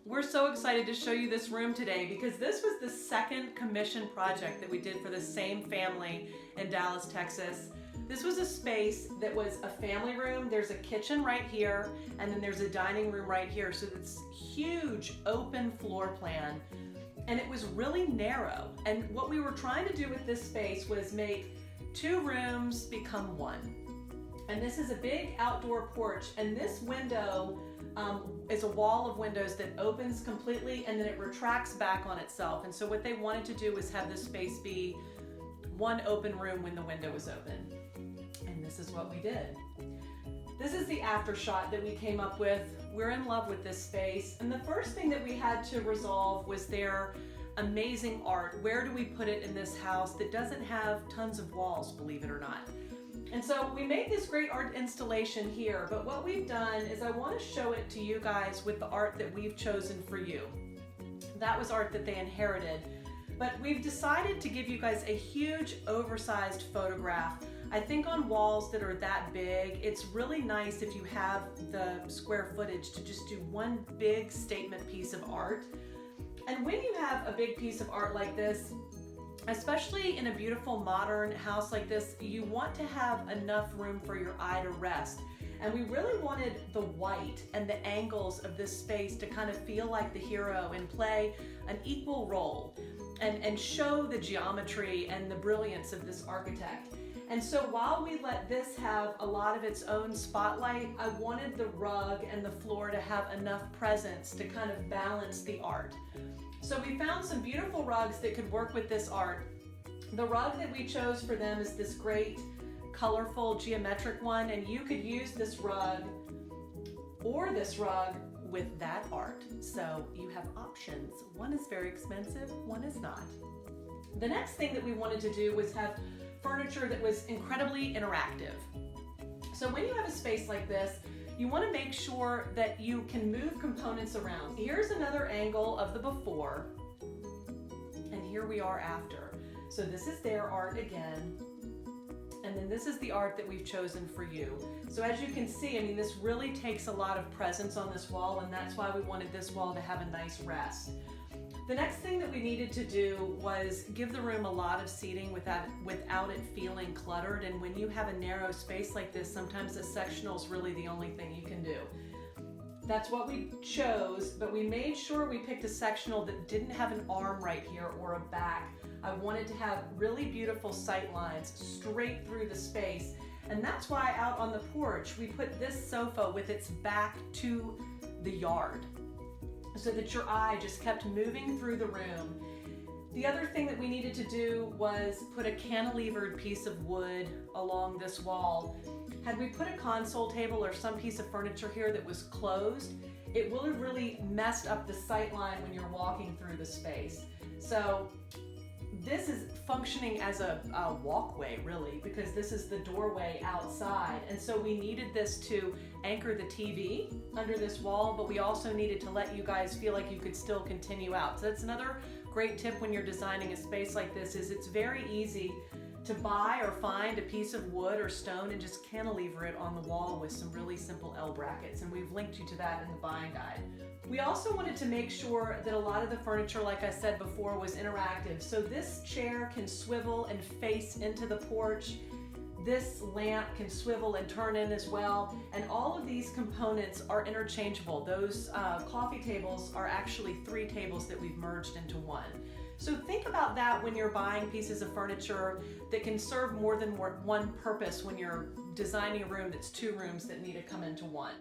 We're so excited to show you this room today because this was the second commission project that we did for the same family in Dallas, Texas. This was a space that was a family room. There's a kitchen right here, and then there's a dining room right here. So it's huge open floor plan, and it was really narrow. And what we were trying to do with this space was make two rooms become one. And this is a big outdoor porch, and this window is a wall of windows that opens completely and then it retracts back on itself. And so what they wanted to do was have this space be one open room when the window was open. And this is what we did. This is the after shot that we came up with. We're in love with this space. And the first thing that we had to resolve was their amazing art. Where do we put it in this house that doesn't have tons of walls, believe it or not? And so we made this great art installation here, but what we've done is I want to show it to you guys with the art that we've chosen for you. That was art that they inherited, but we've decided to give you guys a huge oversized photograph. I think on walls that are that big, it's really nice if you have the square footage to just do one big statement piece of art. And when you have a big piece of art like this, especially in a beautiful modern house like this, you want to have enough room for your eye to rest. And we really wanted the white and the angles of this space to kind of feel like the hero and play an equal role and show the geometry and the brilliance of this architect. And so while we let this have a lot of its own spotlight, I wanted the rug and the floor to have enough presence to kind of balance the art. So we found some beautiful rugs that could work with this art. The rug that we chose for them is this great, colorful, geometric one, and you could use this rug or this rug with that art. So you have options. One is very expensive, one is not. The next thing that we wanted to do was have furniture that was incredibly interactive. So when you have a space like this, you want to make sure that you can move components around. Here's another angle of the before, and here we are after. So this is their art again, and then this is the art that we've chosen for you. So as you can see, I mean, this really takes a lot of presence on this wall, and that's why we wanted this wall to have a nice rest. The next thing that we needed to do was give the room a lot of seating without it feeling cluttered. And when you have a narrow space like this, sometimes a sectional is really the only thing you can do. That's what we chose, but we made sure we picked a sectional that didn't have an arm right here or a back. I wanted to have really beautiful sight lines straight through the space. And that's why out on the porch, we put this sofa with its back to the yard, so that your eye just kept moving through the room. The other thing that we needed to do was put a cantilevered piece of wood along this wall. Had we put a console table or some piece of furniture here that was closed, it would have really messed up the sight line when you're walking through the space. So this is functioning as a walkway, really, because this is the doorway outside. And so we needed this to anchor the TV under this wall, but we also needed to let you guys feel like you could still continue out. So that's another great tip when you're designing a space like this, is it's very easy to buy or find a piece of wood or stone and just cantilever it on the wall with some really simple L brackets, and we've linked you to that in the buying guide. We also wanted to make sure that a lot of the furniture, like I said before, was interactive. So this chair can swivel and face into the porch. This lamp can swivel and turn in as well. And all of these components are interchangeable. Those coffee tables are actually 3 tables that we've merged into one. So think about that when you're buying pieces of furniture that can serve more than one purpose when you're designing a room that's 2 rooms that need to come into one.